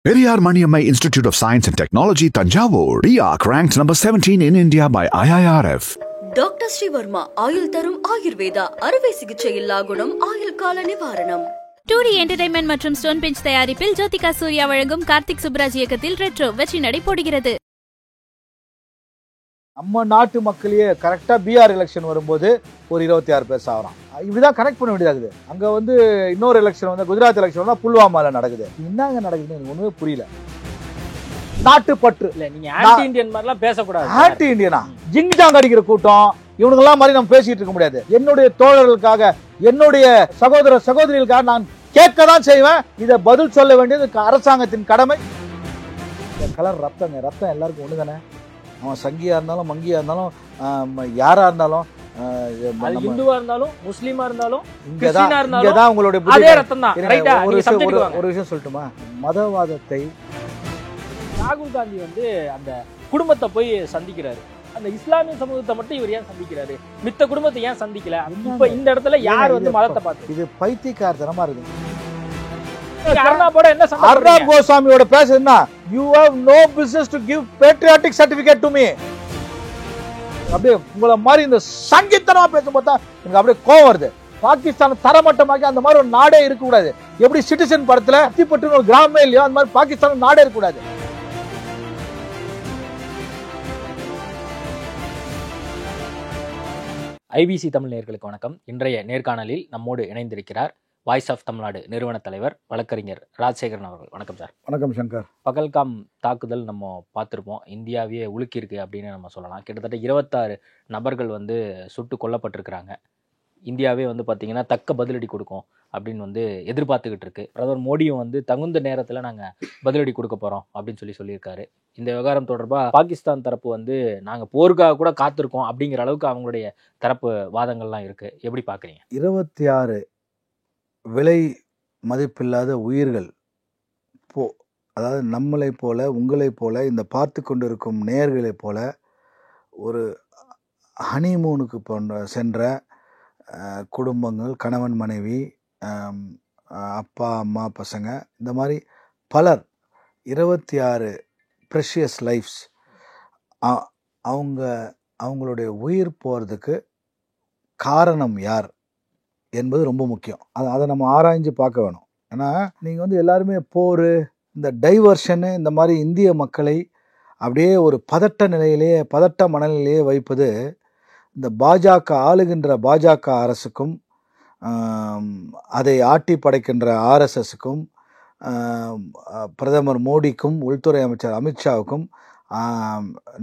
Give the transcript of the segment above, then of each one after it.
Periyar Maniammai Institute of Science and Technology, Tanjavur. PIARC ranked number 17 in India by IIRF. Doctor Sreevarma ஆயுள் தரும் ஆயுர்வேதா அறுவை சிகிச்சை இல்லா குணம் ஆயுள் கால நிவாரணம். 2D என்டர்டைன்மெண்ட் மற்றும் ஸ்டோன் பெஞ்ச் தயாரிப்பில் ஜோதிகா சூர்யா வழங்கும் கார்த்திக் சுப்ராஜ் இயக்கத்தில் ரெட்ரோ வெற்றி நடை போடுகிறது. நம்ம நாட்டு மக்களையே கரெக்டாக பிஆர் எலெக்ஷன் வரும்போது ஒரு 26 பேர் சாகுறான். இப்படிதான் கனெக்ட் பண்ண வேண்டியதாகுது. அங்கே வந்து இன்னொரு எலெக்ஷன் வந்து குஜராத் எலெக்ஷன் வந்து புல்வாமாவில் நடக்குது. என்னங்க நடக்குதுன்னு எனக்கு ஒன்றுமே புரியல. நாட்டுப்பற்று இல்ல, நீங்க ஆன்டி இந்தியன் மாதிரிலாம் பேசக்கூடாது. ஆன்டி இந்தியனா ஜிங் ஜாங் அடிக்கிற கூட்டம் இவனுங்கெல்லாம் மாதிரி நம்ம பேசிட்டு இருக்க முடியாது. என்னுடைய தோழர்களுக்காக என்னுடைய சகோதர சகோதரிகளுக்காக நான் கேட்க தான் செய்வேன். இதை பதில் சொல்ல வேண்டியது அரசாங்கத்தின் கடமை. கலர் ரத்தம் எல்லாருக்கும் ஒண்ணு தானே. அவன் சங்கியா இருந்தாலும் மங்கியா இருந்தாலும் யாரா இருந்தாலும் இந்துவா இருந்தாலும் முஸ்லீமா இருந்தாலும் இங்கதான் உங்களுடைய ஒரு விஷயம் சொல்லட்டுமா. மதவாதத்தை ராகுல் காந்தி வந்து அந்த குடும்பத்தை போய் சந்திக்கிறாரு. அந்த இஸ்லாமிய சமூகத்தை மட்டும் இவர் ஏன் சந்திக்கிறாரு, மித்த குடும்பத்தை ஏன் சந்திக்கல? இப்ப இந்த இடத்துல யார் வந்து மதத்தை பார்த்து இது பைத்தியக்காரத்தனமா இருக்கு. அர்ணாப் கோஸ்வாமியோட பேசுனா you have no business to give patriotic certificate to me. அப்படியே உங்களை மாதிரி இந்த சங்கித்தனமா பேசும் பார்த்தா எனக்கு அப்படியே கோவம் வருது. பாகிஸ்தான் தரமட்டமாக்கி அந்த மாதிரி ஒரு நாடே இருக்க கூடாது. எப்படி சிட்டிசன் படத்துல அத்திப்பட்டு ஒரு கிராமமே இல்லையோ அந்த மாதிரி பாகிஸ்தான் நாடே இருக்க கூடாது. ஐபிசி தமிழ் நேயர்களுக்கு வணக்கம். இன்றைய நேர்காணலில் நம்மோடு இணைந்திருக்கிறார் வாய்ஸ் ஆஃப் தமிழ்நாடு நிறுவன தலைவர் வழக்கறிஞர் ராஜசேகரன் அவர்கள். வணக்கம் சார். வணக்கம் சங்கர். பகல்காம் தாக்குதல் நம்ம பார்த்துருப்போம். இந்தியாவையே உலுக்கியிருக்கு அப்படின்னு நம்ம சொல்லலாம். கிட்டத்தட்ட 26 நபர்கள் வந்து சுட்டு கொல்லப்பட்டிருக்கிறாங்க. இந்தியாவே வந்து பார்த்தீங்கன்னா தக்க பதிலடி கொடுக்கும் அப்படின்னு வந்து எதிர்பார்த்துக்கிட்டு இருக்கு. பிரதமர் மோடியும் வந்து தகுந்த நேரத்தில் நாங்கள் பதிலடி கொடுக்க போகிறோம் அப்படின்னு சொல்லியிருக்காரு. இந்த விவகாரம் தொடர்பாக பாகிஸ்தான் தரப்பு வந்து நாங்கள் போருக்காக கூட காத்திருக்கோம் அப்படிங்கிற அளவுக்கு அவங்களுடைய தரப்பு வாதங்கள்லாம் இருக்கு. எப்படி பார்க்குறீங்க? 26 விலை மதிப்பில்லாத உயிர்கள் அதாவது நம்மளை போல உங்களை போல இந்த பார்த்து கொண்டிருக்கும் நேயர்களை போல ஒரு ஹனிமூனுக்கு சென்ற குடும்பங்கள், கணவன் மனைவி, அப்பா அம்மா பசங்க, இந்த மாதிரி பலர் 26 ப்ரெஷியஸ் லைஃப்ஸ் அவங்களுடைய உயிர் போகிறதுக்கு காரணம் யார் என்பது ரொம்ப முக்கியம். அதை நம்ம ஆராய்ஞ்சு பார்க்க வேணும். ஏன்னா நீங்கள் வந்து எல்லாருமே போர், இந்த டைவர்ஷனு, இந்த மாதிரி இந்திய மக்களை அப்படியே ஒரு பதட்ட மனநிலையிலேயே வைப்பது இந்த பாஜக ஆளுகின்ற பாஜக அரசுக்கும் அதை ஆட்டி படைக்கின்ற ஆர்எஸ்எஸ்க்கும் பிரதமர் மோடிக்கும் உள்துறை அமைச்சர் அமித்ஷாவுக்கும்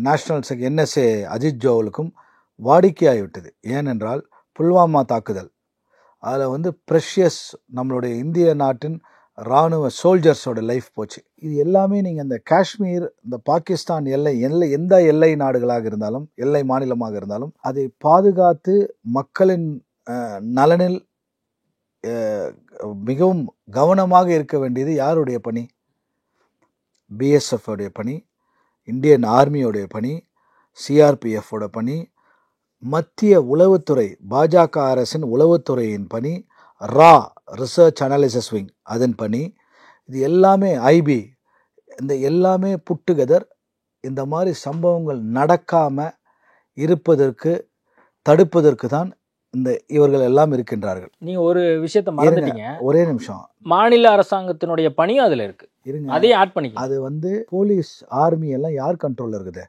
நேஷனல் என்எஸ்ஏ அஜித் ஜோவலுக்கும் வாடிக்கையாகிவிட்டது. ஏனென்றால் புல்வாமா தாக்குதல் அதில் வந்து ப்ரெஷியஸ் நம்மளுடைய இந்திய நாட்டின் இராணுவ சோல்ஜர்ஸோட லைஃப் போச்சு. இது எல்லாமே நீங்கள் இந்த காஷ்மீர், இந்த பாகிஸ்தான் எல்லை எந்த எல்லை நாடுகளாக இருந்தாலும், எல்லை மாநிலமாக இருந்தாலும் அதை பாதுகாத்து மக்களின் நலனில் மிகவும் கவனமாக இருக்க வேண்டியது யாருடைய பணி? பிஎஸ்எஃப் உடைய பணி, இந்தியன் ஆர்மியோடைய பணி, சிஆர்பிஎஃபோட பணி, மத்திய உளவுத்துறை பாஜக அரசின் உளவுத்துறையின் பணி, ரா ரிசர்ச் அனாலிசிஸ் விங் அதன் பணி. இது எல்லாமே ஐபி, இந்த எல்லாமே புட்டுகெதர் இந்த மாதிரி சம்பவங்கள் நடக்காமல் தடுப்பதற்கு தான் இவர்கள் எல்லாம் இருக்கின்றார்கள். நீங்க ஒரு விஷயத்தை மறந்துட்டீங்க. ஒரே நிமிஷம். மாநில அரசாங்கத்தினுடைய பணியும் அதுல இருக்கு. அதையும் ஆட் பண்ணி அது வந்து போலீஸ் ஆர்மி எல்லாம் யார் கண்ட்ரோல்ல இருக்குது?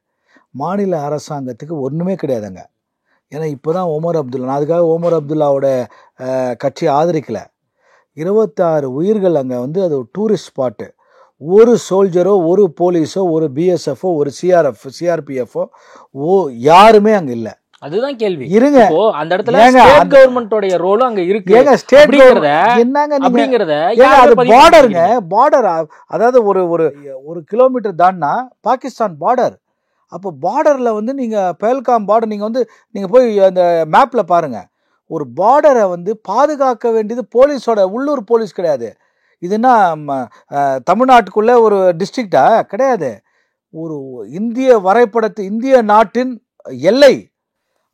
மாநில அரசாங்கத்துக்கு ஒன்றுமே கிடையாதுங்க. ஏன்னா இப்போதான் ஒமர் அப்துல்லா, நான் அதுக்காக ஒமர் அப்துல்லாவோட கட்சியை ஆதரிக்கலை. 26 உயிர்கள் அங்கே வந்து அது ஒரு டூரிஸ்ட் ஸ்பாட்டு. ஒரு சோல்ஜரோ, ஒரு போலீஸோ, ஒரு பிஎஸ்எஃப்ஓ, ஒரு சிஆர்பிஎஃப்ஓ யாருமே அங்கே இல்லை. அதுதான் கேள்வி. இருங்க, அந்த இடத்துல ஸ்டேட் கவர்மெண்டோட ரோலும் அங்க இருக்கு. ஏங்க ஸ்டேட் என்னங்க அப்படிங்கறத, அது பார்டருங்க, பார்டர். அதாவது ஒரு கிலோமீட்டர் தாண்டா பாகிஸ்தான் பார்டர். அப்போ பார்டரில் வந்து நீங்கள் பெஹல்காம் பார்டர் நீங்கள் போய் அந்த மேப்பில் பாருங்கள். ஒரு பார்டரை வந்து பாதுகாக்க வேண்டியது போலீஸோட, உள்ளூர் போலீஸ் கிடையாது. இதுனா தமிழ்நாட்டுக்குள்ளே ஒரு டிஸ்ட்ரிக்டா கிடையாது. ஒரு இந்திய வரைபடத்து இந்திய நாட்டின் எல்லை,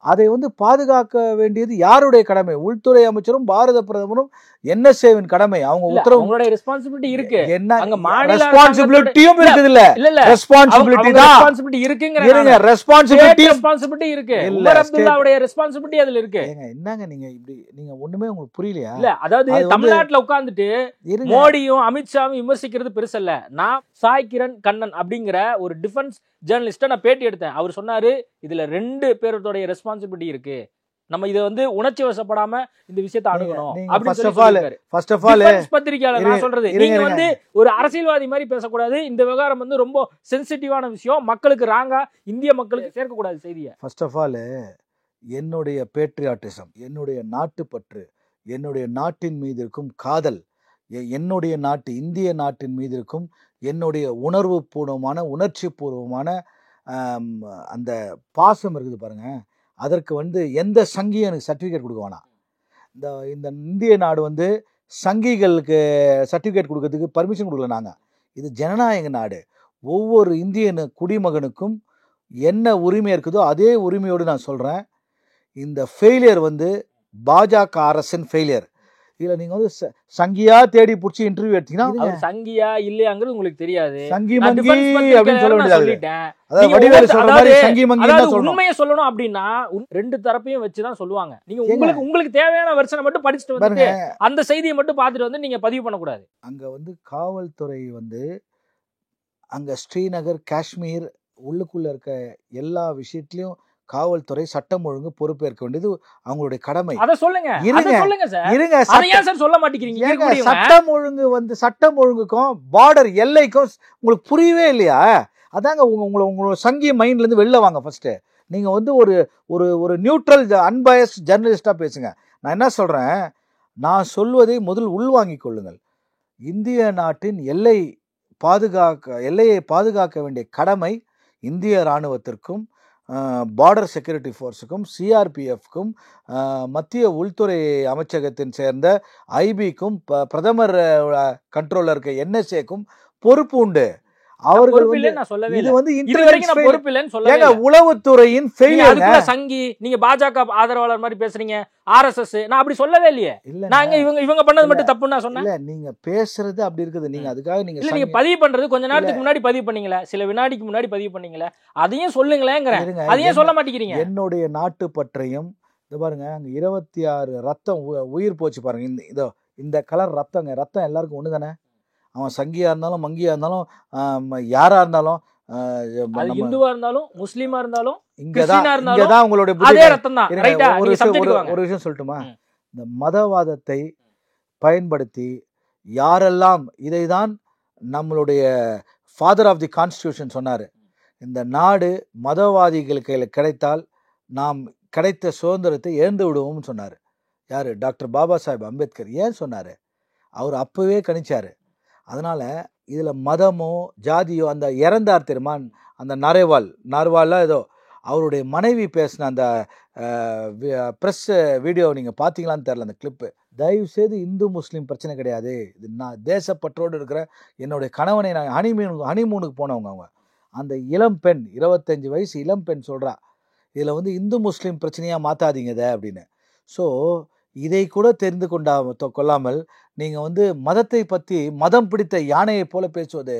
அதை வந்து பாதுகாக்க வேண்டியது யாருடைய கடமை? உள்துறை அமைச்சரும் பாரத பிரதமரும் NSAவின் கடமை. அவங்க உத்தரவு உங்களுடைய ரெஸ்பான்சிபிலிட்டி இருக்கு. என்ன அங்க மாநில ரெஸ்பான்சிபிலிட்டியும் இருக்குது. இல்ல ரெஸ்பான்சிபிலிட்டி தான் ரெஸ்பான்சிபிலிட்டி இருக்குங்கற. இருங்க, ரெஸ்பான்சிபிலிட்டி இருக்கு. உமர் அப்துல்லாவுடைய ரெஸ்பான்சிபிலிட்டி அதுல இருக்கு. என்னங்க நீங்க இப்படி நீங்க ஒண்ணுமே உங்களுக்கு புரியலையா? இல்ல அதாவது தமிழ்நாட்டுல உட்கார்ந்துட்டு மோடியும் அமித்ஷாவும் விமர்சிக்கிறது பெருசல்ல. நான் சாய் கிரண் கண்ணன் அப்படிங்கிற ஒரு டிஃபென்ஸ் ஜேர்னலிஸ்ட நான் பேட்டி எடுத்தேன். அவர் சொன்னாரு இதுல 2 பேரோட ரெஸ்பான்சிபிலிட்டி இருக்கு. நம்ம இத வந்து உணர்ச்சி வசப்படாம இந்த விஷயத்தை அணுகணும் அப்படின்னு சொல்லிருக்காரு. ஃபர்ஸ்ட் ஆஃப் ஆல் பத்திரிகையாளர் நான் சொல்றது, நீங்க வந்து ஒரு அரசியல்வாதி மாதிரி பேசக்கூடாது. இந்த விவகாரம் வந்து ரொம்ப சென்சிட்டிவான விஷயம். மக்களுக்கு ராங்கா, இந்திய மக்களுக்கு சேர்க்க கூடாது செய்தியை. ஃபர்ஸ்ட் ஆஃப் ஆல் என்னுடைய பேட்ரியாட்டிசம், என்னுடைய நாட்டுப்பற்று, என்னுடைய நாட்டின் மீது இருக்கும் காதல், என்னுடைய நாட்டு இந்திய நாட்டின் மீது இருக்கும் என்னுடைய உணர்வு பூர்வமான உணர்ச்சி பூர்வமான அந்த பாசம் இருக்குது பாருங்க. அதற்கு வந்து எந்த சங்கியும் எனக்கு சர்டிஃபிகேட் கொடுக்க வேணாம். இந்த இந்திய நாடு வந்து சங்கிகளுக்கு சர்டிஃபிகேட் கொடுக்கறதுக்கு பர்மிஷன் கொடுக்கல. நாங்கள் இது ஜனநாயக நாடு. ஒவ்வொரு இந்திய குடிமகனுக்கும் என்ன உரிமை இருக்குதோ அதே உரிமையோடு நான் சொல்கிறேன். இந்த ஃபெயிலியர் வந்து பாஜக அரசின் ஃபெயிலியர். இதுல நீங்க வந்து சங்கியா தேடி புடிச்சு இன்டர்வியூ எடுத்தீங்கன்னா சங்கியா இல்லையாங்கிறது உங்களுக்கு தெரியாது. சங்கி மங்கி அப்படின்னு சொல்ல வேண்டியது. அதாவது வடிவேலு சொல்ற மாதிரி சங்கி மங்கி தான் சொல்லணும். உண்மையை சொல்லணும் அப்படின்னா 2 தரப்பையும் வச்சு தான் சொல்லுவாங்க. நீங்க உங்களுக்கு தேவையான வெர்ஷனை மட்டும் படிச்சுட்டு வந்து அந்த செய்தியை மட்டும் பார்த்துட்டு வந்து நீங்க பதிவு பண்ண கூடாது. அங்க வந்து காவல்துறை வந்து அங்க ஸ்ரீநகர், காஷ்மீர் உள்ளுக்குள்ள இருக்க எல்லா விஷயத்திலயும் காவல்துறை சட்டம் ஒழுங்கு பொறுப்பேற்க வேண்டியது அவங்களுடைய கடமை. அத சொல்லுங்க. இருங்க, சொல்ல மாட்டேங்கிறீங்க. சட்டம் ஒழுங்குக்கும் பார்டர் எல்லைக்கும் உங்களுக்கு புரியவே இல்லையா? அதாங்க உங்களோட சங்கிய மைண்ட்ல இருந்து வெளில வாங்க. ஃபர்ஸ்ட் நீங்க வந்து ஒரு நியூட்ரல் அன்பயஸ்ட் ஜெர்னலிஸ்டா பேசுங்க. நான் என்ன சொல்றேன், நான் சொல்வதை முதல் உள்வாங்கிக் கொள்ளுங்கள். இந்திய நாட்டின் எல்லையை பாதுகாக்க வேண்டிய கடமை இந்திய இராணுவத்திற்கும் பார்டர் செக்யூரிட்டி ஃபோர்ஸுக்கும் சிஆர்பிஎஃப்க்கும் மத்திய உள்துறை அமைச்சகத்தின் சேர்ந்த ஐபிக்கும் பிரதமர் கண்ட்ரோல்ல இருக்க NSAக்கும் பொறுப்பு உண்டு. அவர்கள் இது வந்து உளவுத்துறையின் ஃபெயிலியர். சங்கி நீங்க பாஜக ஆதரவாளர் மாதிரி பேசுறீங்க. RSS நான் அப்படி சொல்லவே இல்லையே. நாங்க இவங்க பண்ணது மட்டும் தப்புன்னு நான் சொன்னேன். இல்ல நீங்க பேசுறது அப்படி இருக்குது. நீங்க அதுக்காக நீங்க பதிவு பண்றது கொஞ்ச நேரத்துக்கு முன்னாடி பதிவு பண்ணீங்களா, சில வினாடிக்கு முன்னாடி பதிவு பண்ணீங்களா, அதையும் சொல்லுங்களேங்கிற. அதையும் சொல்ல மாட்டேங்கிறீங்க. என்னுடைய நாட்டு பற்றையும் இது பாருங்க. அங்க 26 ரத்தம் உயிர் போச்சு பாருங்க. இதோ இந்த கலர் ரத்தம் எல்லாருக்கும் ஒண்ணு தானே. அவன் சங்கியா இருந்தாலும் மங்கியா இருந்தாலும் யாரா இருந்தாலும் இந்துவா இருந்தாலும் முஸ்லீமா இருந்தாலும் இங்கதான் உங்களுடைய ஒரு விஷயம் சொல்லட்டுமா? இந்த மதவாதத்தை பயன்படுத்தி யாரெல்லாம் இதைதான் நம்மளுடைய ஃபாதர் ஆஃப் தி கான்ஸ்டிடியூஷன் சொன்னாரு, இந்த நாடு மதவாதிகள் கையில் கிடைத்தால் நாம் கிடைத்த சுதந்திரத்தை இழந்து விடுவோம்னு சொன்னாரு. யாரு? டாக்டர் பாபா சாஹேப் அம்பேத்கர். ஏன் சொன்னாரு? அவர் அப்பவே கணிச்சாரு. அதனால இதுல மதமோ ஜாதியோ, அந்த இறந்தார் தெரியுமா அந்த நர்வால்ல ஏதோ அவருடைய மனைவி பேசின அந்த ப்ரெஸ் வீடியோ நீங்க பாத்தீங்களான்னு தெரியல அந்த கிளிப்பு. தயவு செய்து இந்து முஸ்லீம் பிரச்சனை கிடையாது. இது நான் தேசப்பற்றோடு இருக்கிற என்னுடைய கணவனை நான் ஹனிமூனுக்கு போனவங்க. அவங்க அந்த இளம் பெண் 25 வயசு இளம் பெண் சொல்றா, இதுல வந்து இந்து முஸ்லீம் பிரச்சனையா மாத்தாதீங்க அப்படின்னு. ஸோ இதை கூட தெரிந்து கொள்ளாமல் நீங்க வந்து மதத்தை பற்றி மதம் பிடித்த யானையை போல பேசுவது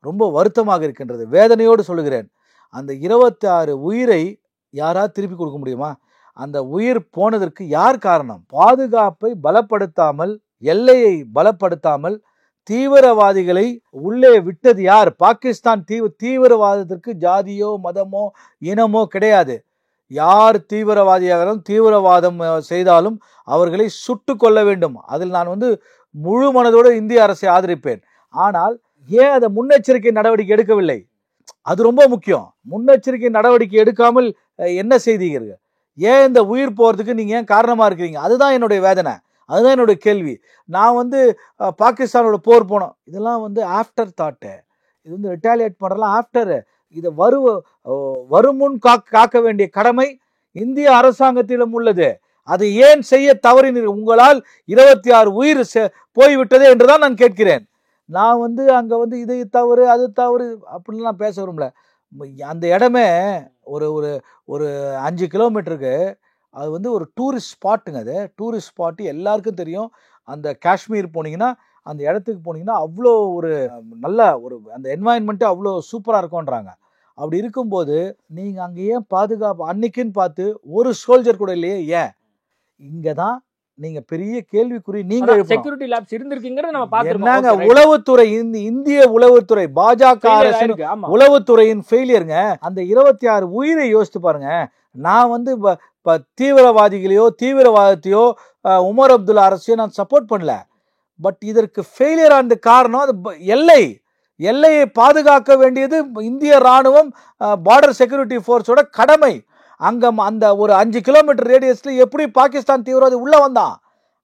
ரொம்ப வருத்தமாக இருக்கின்றது. வேதனையோடு சொல்லுகிறேன். அந்த 26 உயிரை யாராவது திருப்பி கொடுக்க முடியுமா? அந்த உயிர் போனதற்கு யார் காரணம்? பாதுகாப்பை பலப்படுத்தாமல், எல்லையை பலப்படுத்தாமல் தீவிரவாதிகளை உள்ளே விட்டது யார்? பாகிஸ்தான். தீவிரவாதத்திற்கு ஜாதியோ மதமோ இனமோ கிடையாது. யார் தீவிரவாதியாக தீவிரவாதம் செய்தாலும் அவர்களை சுட்டு கொள்ள வேண்டும். அதில் நான் வந்து முழு மனதோடு இந்திய அரசை ஆதரிப்பேன். ஆனால் ஏன் அதை முன்னெச்சரிக்கை நடவடிக்கை எடுக்கவில்லை? அது ரொம்ப முக்கியம். முன்னெச்சரிக்கை நடவடிக்கை எடுக்காமல் என்ன செய்தீங்க? ஏன் இந்த உயிர் போறதுக்கு நீங்க ஏன் காரணமா இருக்கிறீங்க? அதுதான் என்னுடைய வேதனை, அதுதான் என்னுடைய கேள்வி. நான் வந்து பாகிஸ்தானோட போர் போனோம், இதெல்லாம் வந்து ஆஃப்டர் தாட்டு. இது வந்து ரிட்டாலியேட் பண்றலாம் ஆஃப்டர். இதை வருமுன் காக்க வேண்டிய கடமை இந்திய அரசாங்கத்திடம் உள்ளது. அதை ஏன் செய்ய தவறினீர்கள்? உங்களால் 26 உயிர் போய்விட்டது என்றுதான் நான் கேட்கிறேன். நான் வந்து அங்க வந்து இது தவறு அது தவறு அப்படின்லாம் பேச விரும்பல. அந்த இடமே ஒரு ஒரு ஒரு 5 கிலோமீட்டருக்கு அது வந்து ஒரு டூரிஸ்ட் ஸ்பாட்டுங்க. அது டூரிஸ்ட் ஸ்பாட்டு எல்லாருக்கும் தெரியும். அந்த காஷ்மீர் போனீங்கன்னா அந்த இடத்துக்கு போனீங்கன்னா அவ்வளோ ஒரு நல்ல ஒரு அந்த என்வாயன்மெண்ட்டு அவ்வளோ சூப்பராக இருக்கும்ன்றாங்க. அப்படி இருக்கும்போது நீங்கள் அங்கே ஏன் பாதுகாப்பு அன்னைக்குன்னு பார்த்து ஒரு சோல்ஜர் கூட இல்லையே? ஏன்? இங்கே தான் நீங்கள் பெரிய கேள்விக்குறி நீங்கள் செக்யூரிட்டி லேப்ஸ் இருந்திருக்குங்கிறத நம்ம பார்த்துருக்கோம். என்னங்க உளவுத்துறை, இந்திய உளவுத்துறை, பாஜக அரசு உளவுத்துறையின் ஃபெயிலியருங்க. அந்த 26 உயிரை யோசித்து பாருங்க. நான் வந்து தீவிரவாதிகளையோ தீவிரவாதத்தையோ உமர் அப்துல்லா அரசையோ நான் சப்போர்ட் பண்ணல. பட் இதற்கு ஃபெயிலியர் ஆனது காரணம் அது எல்லையை பாதுகாக்க வேண்டியது இந்திய ராணுவம், பார்டர் செக்யூரிட்டி ஃபோர்ஸோட கடமை. அங்க அந்த ஒரு 5 கிலோமீட்டர் ரேடியஸ்ல எப்படி பாகிஸ்தான் தீவிரவாதி உள்ள வந்தான்?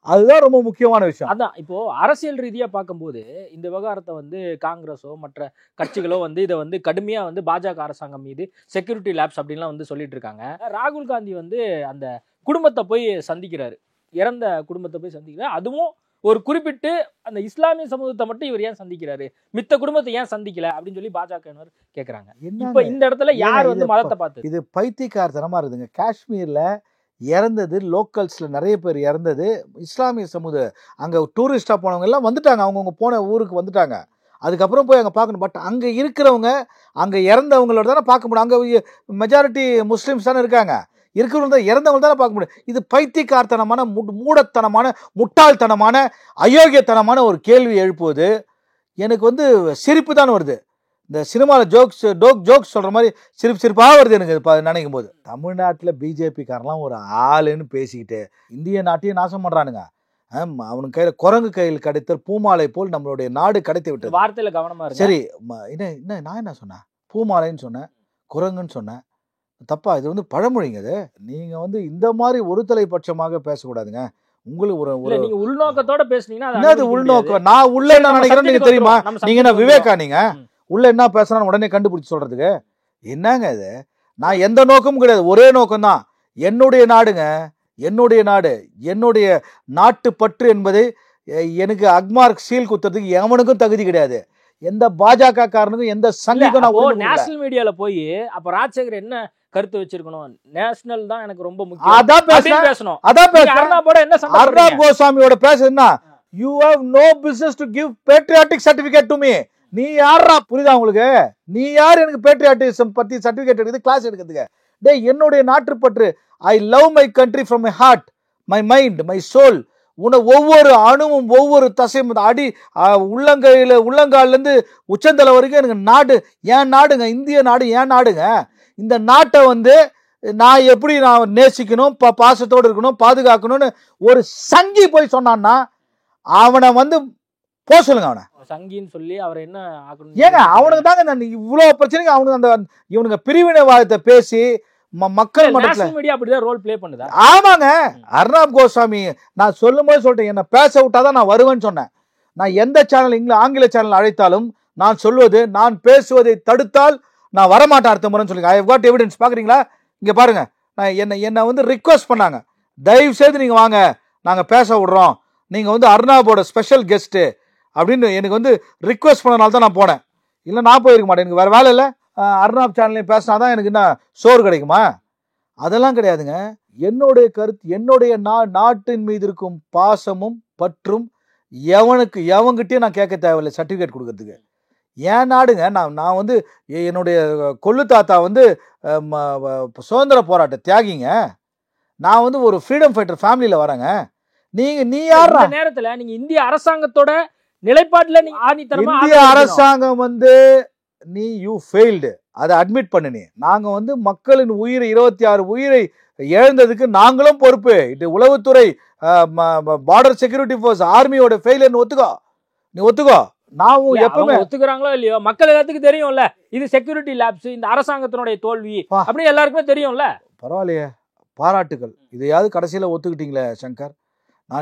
அதுதான் ரொம்ப முக்கியமான விஷயம். அதான் இப்போ அரசியல் ரீதியா பார்க்கும்போது இந்த விவகாரத்தை வந்து காங்கிரஸோ மற்ற கட்சிகளோ வந்து இதை வந்து கடுமையா வந்து பாஜக அரசாங்கம் மீது செக்யூரிட்டி லேப்ஸ் அப்படின்லாம் வந்து சொல்லிட்டு இருக்காங்க. ராகுல் காந்தி வந்து அந்த குடும்பத்தை போய் சந்திக்கிறாரு, இறந்த குடும்பத்தை போய் சந்திக்கிறாரு. அதுவும் ஒரு குறிப்பிட்டு அந்த இஸ்லாமிய சமூகத்தை மட்டும் இவர் ஏன் சந்திக்கிறாரு, மித்த குடும்பத்தை ஏன் சந்திக்கல அப்படின்னு சொல்லி பாஜக கேட்கறாங்க. இப்ப இந்த இடத்துல யார் வந்து மதத்தை பார்த்து இது பைத்தியக்காரத்தனமா இருக்குதுங்க. காஷ்மீர்ல இறந்தது லோக்கல்ஸ்ல நிறைய பேர் இறந்தது இஸ்லாமிய சமூகம். அங்க டூரிஸ்டா போனவங்க எல்லாம் வந்துட்டாங்க, அவங்கவுங்க போன ஊருக்கு வந்துட்டாங்க. அதுக்கப்புறம் போய் அங்கே பார்க்கணும். பட் அங்கே இருக்கிறவங்க அங்கே இறந்தவங்களோட தானே பார்க்க முடியும். அங்கே மெஜாரிட்டி முஸ்லீம்ஸ் தானே இருக்காங்க. இருக்கிறவங்க தான் இறந்தவங்க தானே பார்க்க முடியும். இது பைத்தியக்காரத்தனமான மூடத்தனமான முட்டாள்தனமான அயோக்கியத்தனமான ஒரு கேள்வி எழுப்புவது எனக்கு வந்து சிரிப்பு தான் வருது. இந்த சினிமாவில் ஜோக்ஸ் சொல்கிற மாதிரி சிரிப்பாக வருது எனக்கு நினைக்கும் போது. தமிழ்நாட்டில் பிஜேபிக்காரெலாம் ஒரு ஆளுன்னு பேசிக்கிட்டு இந்திய நாட்டையும் நாசம் பண்ணுறானுங்க. அவனுக்கு கையில் குரங்கு கையில் கிடைத்த பூமாலை போல் நம்மளுடைய நாடு கிடைத்து விட்டது. வார்த்தையில் கவனமாக இருக்கு. சரி, என்ன நான் என்ன சொன்னேன்? பூமாலைன்னு சொன்னேன், குரங்குன்னு சொன்னேன். தப்பா? இது வந்து பழமொழிங்க. அது நீங்கள் வந்து இந்த மாதிரி ஒரு தலைப்பட்சமாக பேசக்கூடாதுங்க. உங்களுக்கு ஒரு நீங்க உள்நோக்கத்தோட பேசுனீங்கன்னா அது உள்நோக்கம். நான் உள்ள என்ன நினைக்கிறேன்னு நீங்க தெரியுமா? நீங்க என்ன விவேகா? நீங்க உள்ள என்ன பேசுறான்னு உடனே கண்டுபிடிச்சு சொல்றதுக்கு என்னங்க இது? நான் எந்த நோக்கமும் கிடையாது, ஒரே நோக்கம் தான். என்னுடைய நாடுங்க, என்னுடைய நாடு, என்னுடைய நாட்டு பற்று என்பதை எனக்கு அக்மார்க் சீல் குத்துறதுக்கு எவனுக்கும் தகுதி கிடையாது. எந்த பாஜக காரனுக்கும் எந்த சங்கிக்கும் நான் நேஷனல் மீடியால போய் அப்ப ராஜசேகர் என்ன கருத்து வச்சிருக்கணும்? நேஷனல் தான் எனக்கு ரொம்ப முக்கியம். அதான் பேசணும். அதான் பேசணும். அர்னாப் கோஸ்வாமியோட பேசுனா you have no business to give patriotic certificate to me. நீ யாரா? புரியுதா உங்களுக்கு? நீ யார் எனக்கு பேட்ரியாட்டிசம் பத்தி சர்டிபிகேட் எடுக்குது, கிளாஸ் எடுக்கிறதுக்கு? டேய், என்னுடைய நாட்டுப்பற்று, I love my country from my heart, my mind, my soul. ஒவ்வொரு அணுவும் ஒவ்வொரு தசையும் அடி உள்ளங்காலிலேருந்து உச்சந்தலை வரைக்கும் எனக்கு நாடு, ஏன் நாடுங்க, இந்திய நாடு ஏன் நாடுங்க. இந்த நாட்டை வந்து நான் எப்படி நான் நேசிக்கணும், பாசத்தோடு இருக்கணும், பாதுகாக்கணும்னு ஒரு சங்கி போய் சொன்னான்னா அவனை வந்து போக சொல்லுங்க. அவனை சங்கின்னு சொல்லி அவர் என்ன ஏங்க? அவனுக்கு தாங்க நான் இவ்வளவு பிரச்சனைக்கு அவனுக்கு அந்த இவனுங்க பிரிவினைவாதத்தை பேசி மக்கள் மீடியா அப்படிதான் ரோல் பிளே பண்ணுதா? ஆமாங்க. அர்னாப் கோஸ்வாமி நான் சொல்லும் போது சொல்லிட்டேன், என்ன பேச விட்டாதான் நான் வருவேன்னு சொன்னேன். நான் எந்த சேனல் ஆங்கில சேனல் அழைத்தாலும் நான் சொல்வது, நான் பேசுவதை தடுத்தால் நான் வரமாட்டேன் அடுத்த முறைன்னு சொல்லுங்க. I have got evidence. பாக்குறீங்களா? இங்க பாருங்க. நான் என்ன வந்து ரிக்வெஸ்ட் பண்ணாங்க, தயவு செய்து நீங்க வாங்க, நாங்க பேச விடுறோம், நீங்க வந்து அர்னாபோட ஸ்பெஷல் கெஸ்ட் அப்படின்னு எனக்கு வந்து ரிக்வெஸ்ட் பண்ணனால தான் நான் போனேன். இல்லை நான் போயிருக்க மாட்டேன், எனக்கு வேறு வேலை இல்லை. அர்னாப் சேனல்லையும் பேசினாதான் எனக்கு என்ன சோறு கிடைக்குமா? அதெல்லாம் கிடையாதுங்க. என்னுடைய கருத்து, என்னுடைய நாட்டின் மீது இருக்கும் பாசமும் பற்றும் எவங்கிட்டயும் நான் கேட்க தேவையில்லை சர்டிஃபிகேட் கொடுக்கறதுக்கு. ஏன் நாடுங்க. நான் வந்து என்னுடைய கொள்ளு தாத்தா வந்து சுதந்திர போராட்ட தியாகிங்க. நான் வந்து ஒரு ஃப்ரீடம் ஃபைட்டர் ஃபேமிலியில் வரேங்க. நீ யார் நேரத்தில் நீங்க இந்திய அரசாங்கத்தோட நிலைப்பாட்டில் நீங்க ஆணித்தரமா இந்திய அரசாங்கம் வந்து யூ ஃபெயில்டு, அதை அட்மிட் பண்ணு. நாங்க வந்து மக்களின் 26 உயிரை இழந்ததுக்கு நாங்களும் பொறுப்பு. இது உளவுத்துறை, பார்டர் செக்யூரிட்டி ஃபோர்ஸ், ஆர்மியோட ஃபெயிலியர்னு ஒத்துக்கோ. நீ ஒத்துக்கோ. நான் எப்பவுமே ஒத்துக்கிறாங்களோ இல்லையோ, மக்கள் எல்லாத்துக்கும் தெரியும்ல இது செக்யூரிட்டி லேப்ஸ், இந்த அரசாங்கத்தினுடைய தோல்வி அப்படி எல்லாருக்குமே தெரியும்ல. பரவாயில்லையே, பாராட்டுகள். இதையாவது கடைசியில் ஒத்துக்கிட்டீங்களே சங்கர்.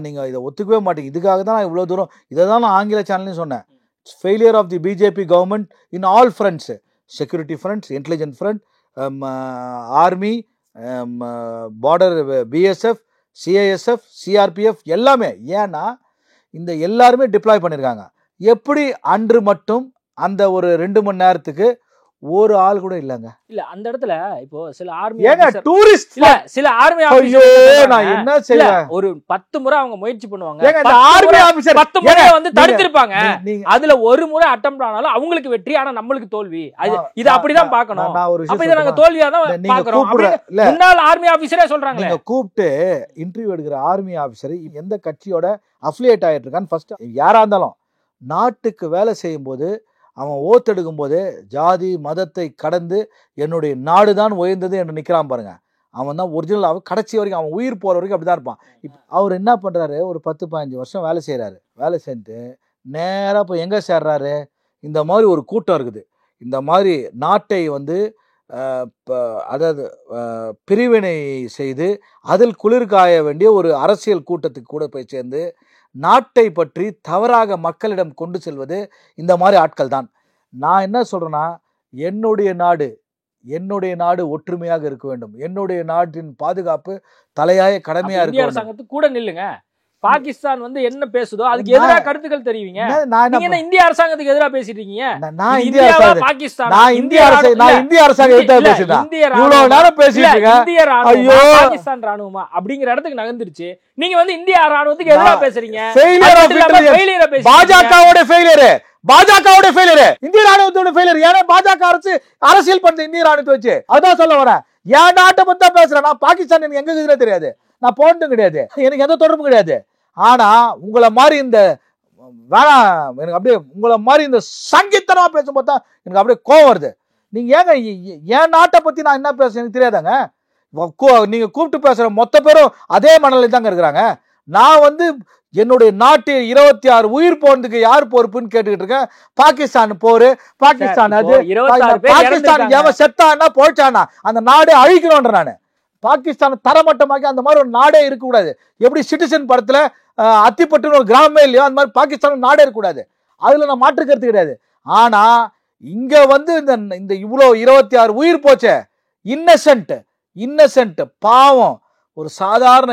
நீங்கள் இதை ஒத்துக்கவே மாட்டீங்க. இதுக்காக தான் நான் இவ்வளோ தூரம் இதை தான் நான் ஆங்கில சேனல்லையும் சொன்னேன். Failure of the BJP government in all fronts, security fronts, intelligent front, army, border, BSF, CISF, CRPF எல்லாமே. ஏன்னா இந்த எல்லாருமே டிப்ளாய் பண்ணியிருக்காங்க. எப்படி அன்று மட்டும் அந்த ஒரு 2 மணி நேரத்துக்கு ஒரு ஆள் கூட இல்லங்க. இல்ல அந்த இடத்துல இப்போ சில ஆர்மி ஏங்க டூரிஸ்ட் இல்ல சில ஆர்மி ஐயோ நான் என்ன செய்வேன்? ஒரு 10 முறை அவங்க முயற்சி பண்ணுவாங்க. ஏங்க இந்த ஆர்மி ஆபீசர் 10 முறை வந்து தடுத்திருப்பாங்க. அதுல ஒரு முறை அட்டெம்ப்ட் ஆனாலும் அவங்களுக்கு வெற்றி, ஆனா நம்மளுக்கு தோல்வி. இது அப்படிதான் பார்க்கணும். அப்ப இத நாங்க தோல்வியா தான் பார்க்கறோம். முன்னாள் ஆர்மி ஆபீசரே சொல்றாங்க. நீங்க கூப்பிட்டு இன்டர்வியூ எடுக்கிற ஆர்மி ஆபீசர் எந்த கட்சியோட அஃபிலியேட் ஆயிட்டு இருக்கான்னு ஃபர்ஸ்ட் யாரா இருந்தாலும் நாட்டுக்கு வேலை செய்யும் போது அவன் ஓத்தெடுக்கும் போது ஜாதி மதத்தை கடந்து என்னுடைய நாடு தான் உயர்ந்தது என்று நிற்கிறான் பாருங்க. அவன் தான் ஒரிஜினல். அவன் கடைசி வரைக்கும் அவன் உயிர் போகிற வரைக்கும் அப்படி தான் இருப்பான். அவர் என்ன பண்ணுறாரு, ஒரு 10-15 வருஷம் வேலை செய்கிறாரு. வேலை செஞ்சுட்டு நேராக இப்போ எங்கே சேர்றாரு, இந்த மாதிரி ஒரு கூட்டம் இருக்குது. இந்த மாதிரி நாட்டை வந்து அதாவது பிரிவினை செய்து அதில் குளிர் காய வேண்டிய ஒரு அரசியல் கூட்டத்துக்கு கூட போய் சேர்ந்து நாட்டை பற்றி தவறாக மக்களிடம் கொண்டு செல்வது இந்த மாதிரி ஆட்கள் தான். நான் என்ன சொல்றேன்னா, என்னுடைய நாடு ஒற்றுமையாக இருக்க வேண்டும். என்னுடைய நாட்டின் பாதுகாப்பு தலையாய கடமையா இருக்க வேண்டும். அரசாங்கத்துக்கு கூட நில்லுங்க. பாகிஸ்தான் வந்து என்ன பேசுதோ அதுக்கு எதிராக கருத்துக்கள் தெரிவிங்க. நீங்க என்ன இந்திய அரசாங்கத்துக்கு எதிராக பேசிட்டு இருக்கீங்க? நான் இந்திய அரசாங்கம் எதிராக பேசுறேன். இவ்வளவு நேரம் பேசிட்டு இருக்கேன். ஐயோ பாகிஸ்தான் ராணுவமா அப்படிங்கிற இடத்துக்கு நகர்ந்துருச்சு. நீங்க வந்து இந்திய ராணுவத்துக்கு எதிராக பேசுறீங்க. பாஜகவோட ஃபெயிலியர், இந்திய ராணுவத்தோட ஃபெயிலியர். ஏன்னா பாஜக அரசியல் பண்ண இந்திய ராணுவத்தை வச்சு. அதான் சொல்ல வரேன். என் நாட்டை பத்தி தான் பேசுறேன். நான் பாகிஸ்தான் எனக்கு எங்க இருக்குதுன்னு தெரியாது, நான் போனதும் கிடையாது, எனக்கு எந்த தொடர்பும் கிடையாது. ஆனா உங்களை மாதிரி இந்த வேணாம் எனக்கு அப்படியே உங்களை மாதிரி இந்த சங்கீத்தனமா பேசும்போது தான் எனக்கு அப்படியே கோவம் வருது. நீங்க ஏங்க என் நாட்டை பத்தி நான் என்ன பேசுறேன் எனக்கு தெரியாதாங்க? நீங்க கூப்பிட்டு பேசுற மொத்த பேரும் அதே மனநிலை தாங்க இருக்கிறாங்க. நான் வந்து என்னுடைய நாட்டில் 26 உயிர் போனதுக்கு யார் பொறுப்புன்னு கேட்டுக்கிட்டு இருக்கேன். பாகிஸ்தான் போரு, பாகிஸ்தான் அது பாகிஸ்தான் எவன் செத்தான்னா போயிட்டானா அந்த நாடே அழிக்கணும்ன்ற. நானு பாகிஸ்தான் தரமட்டமாக்கி அந்த மாதிரி ஒரு நாடே இருக்கக்கூடாது. எப்படி சிட்டிசன் படத்துல அத்திப்பட்டுன்னு ஒரு கிராமமே இல்லையோ அந்த மாதிரி பாகிஸ்தான் நாடே இருக்கக்கூடாது. அதுல நான் மாற்று கருத்து கிடையாது. ஆனா இங்க வந்து இந்த இவ்வளோ 26 உயிர் போச்சே, இன்னசென்ட் பாவம், ஒரு சாதாரண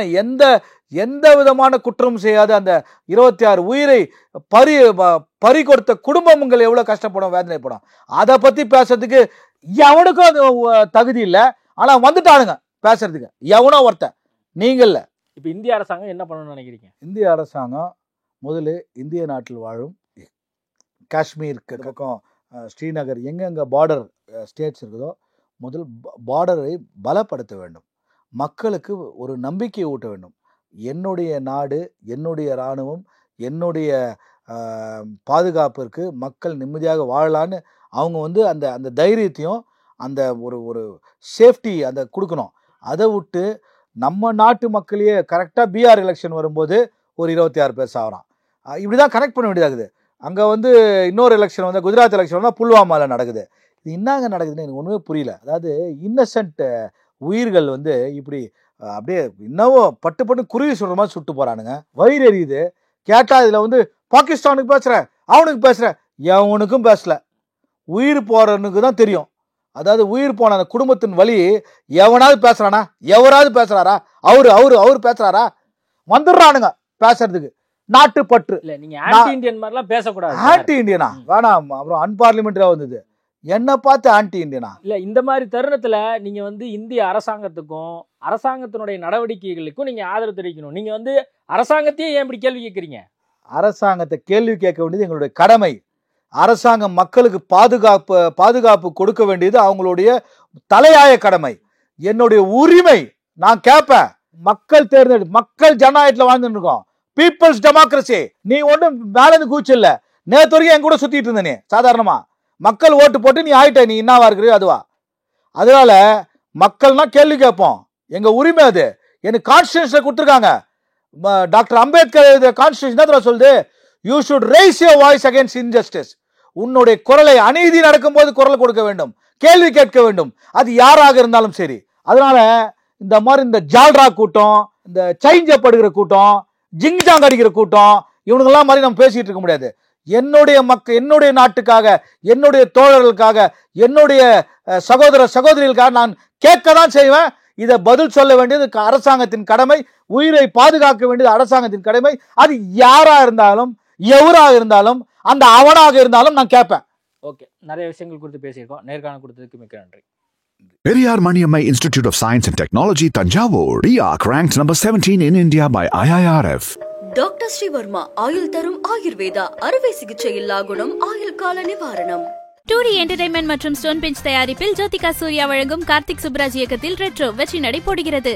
எந்த விதமான குற்றமும் செய்யாத அந்த 26 உயிரை பறி கொடுத்த குடும்பங்கள் எவ்வளவு கஷ்டப்படும், வேதனைப்படும். அதை பத்தி பேசுறதுக்கு எவனுக்கும் அது தகுதி இல்லை. ஆனா வந்துட்டானுங்க பேசுறதுக்கு, எவனோ ஒருத்தன். நீங்கள்ல இப்ப இந்திய அரசாங்கம் என்ன பண்ணணும்னு நினைக்கிறீங்க? இந்திய அரசாங்கம் முதல்ல இந்திய நாட்டில் வாழும் காஷ்மீர் பக்கம் ஸ்ரீநகர் எங்கெங்க பார்டர் ஸ்டேட்ஸ் இருக்குதோ முதல் பார்டரை பலப்படுத்த வேண்டும். மக்களுக்கு ஒரு நம்பிக்கையை ஊட்ட வேண்டும். என்னுடைய நாடு, என்னுடைய இராணுவம், என்னுடைய பாதுகாப்பிற்கு மக்கள் நிம்மதியாக வாழலான்னு அவங்க வந்து அந்த தைரியத்தையும் அந்த ஒரு சேஃப்டி அந்த கொடுக்கணும். அதை விட்டு நம்ம நாட்டு மக்களையே கரெக்டாக பிஆர் எலெக்ஷன் வரும்போது ஒரு 26 பேர் சாகுறான். இப்படி தான் கனெக்ட் பண்ண வேண்டியதாகுது. அங்கே வந்து இன்னொரு எலெக்ஷன் வந்து குஜராத் எலெக்ஷன் வந்தால் புல்வாமாவில் நடக்குது. இது என்னங்க நடக்குதுன்னு எனக்கு ஒன்றுமே புரியல. அதாவது இன்னசென்ட் உயிர்கள் வந்து இப்படி அப்படியே இன்னமும் பட்டு குருவி சுடுற மாதிரி சுட்டு போகிறானுங்க. வயிறு எரியுது. கேட்டால் இதில் வந்து பாகிஸ்தானுக்கு பேசுகிறேன், அவனுக்கு பேசுகிறேன், எவனுக்கும் பேசலை. உயிர் போகிறவனுக்கு தான் தெரியும். அதாவது உயிர் போன அந்த குடும்பத்தின் வழி எவனாவது பேசுறானா? எவராது பேசுறாரா? அவரு பேசுறாரா? வந்துடுறானுங்க பேசுறதுக்கு. நாட்டுப்பற்று இல்ல, நீங்க ஆன்டி இந்தியன் மாதிரிலாம் பேசக்கூடாது. ஆன்டி இந்தியனா வேணாம். அப்புறம் அன்பார்லிமெண்டரியா வந்தது என்ன பார்த்து ஆன்டி இந்தியனா? இல்ல, இந்த மாதிரி தருணத்துல நீங்க வந்து இந்திய அரசாங்கத்துக்கும் அரசாங்கத்தினுடைய நடவடிக்கைகளுக்கும் நீங்க ஆதரவு தெரிவிக்கணும். நீங்க வந்து அரசாங்கத்தையே ஏன் இப்படி கேள்வி கேட்கறீங்க? அரசாங்கத்தை கேள்வி கேட்க வேண்டியது எங்களுடைய கடமை. அரசாங்கம் மக்களுக்கு பாதுகாப்பு கொடுக்க வேண்டியது அவங்களுடைய தலையாய கடமை, என்னுடைய உரிமை. நான் கேட்பேன். மக்கள் மக்கள் ஜனநாயகத்தில் வாழ்ந்துட்டு இருக்கோம். People's democracy. நீ ஒன்றும் மேலேருந்து கூச்சு இல்லை. நேற்று வரைக்கும் என் கூட சுத்திட்டு இருந்த நீ சாதாரணமா மக்கள் ஓட்டு போட்டு நீ ஆயிட்ட, நீ என்னவா இருக்கிறியோ அதுவா. அதனால மக்கள்னா கேள்வி கேட்போம். எங்க உரிமை அது. எனக்கு கான்ஸ்டிடியூஷன் கொடுத்துருக்காங்க. டாக்டர் அம்பேத்கர் கான்ஸ்டிடியூஷன் சொல்லுது, you should raise your voice against injustice. உன்னுடைய குரலை, அநீதி நடக்கும் போது குரல் கொடுக்க வேண்டும், கேள்வி கேட்க வேண்டும், அது யாராக இருந்தாலும் சரி. அதனால இந்த மாதிரி இந்த ஜால்ரா கூட்டம், இந்த சைஞ்சப்படுகிற கூட்டம், ஜிங்ஜாங் அடிக்கிற கூட்டம், இவனுங்கெல்லாம் மாதிரி நம்ம பேசிட்டு இருக்க முடியாது. என்னுடைய என்னுடைய நாட்டுக்காக, என்னுடைய தோழர்களுக்காக, என்னுடைய சகோதர சகோதரிகளுக்காக நான் கேட்க தான் செய்வேன். இதை பதில் சொல்ல வேண்டியது அரசாங்கத்தின் கடமை. உயிரை பாதுகாக்க வேண்டியது அரசாங்கத்தின் கடமை. அது யாரா இருந்தாலும், எவராக இருந்தாலும், அந்த அவனாக இருந்தாலும் நான் கேட்பேன். ஓகே, நிறைய விஷயங்கள் குறித்து பேசியிருக்கோம். நேர்காணல் கொடுத்ததுக்கு மிக்க நன்றி. Periyar Maniammai Institute of Science and Technology, Tanjavur. RIAC ranked number 17 in India by IIRF. Doctor Sreevarma ஆயுள் தரும் ஆயுர்வேதா அறுவை சிகிச்சை இல்லா குணம் ஆயுள் கால நிவாரணம். 2D என்டர்டைன்மெண்ட் மற்றும் ஸ்டோன் பெஞ்ச் தயாரிப்பில் ஜோதிகா சூர்யா வழங்கும் கார்த்திக் சுப்ராஜ் இயக்கத்தில் ரெட்ரோ வெற்றி நடை போடுகிறது.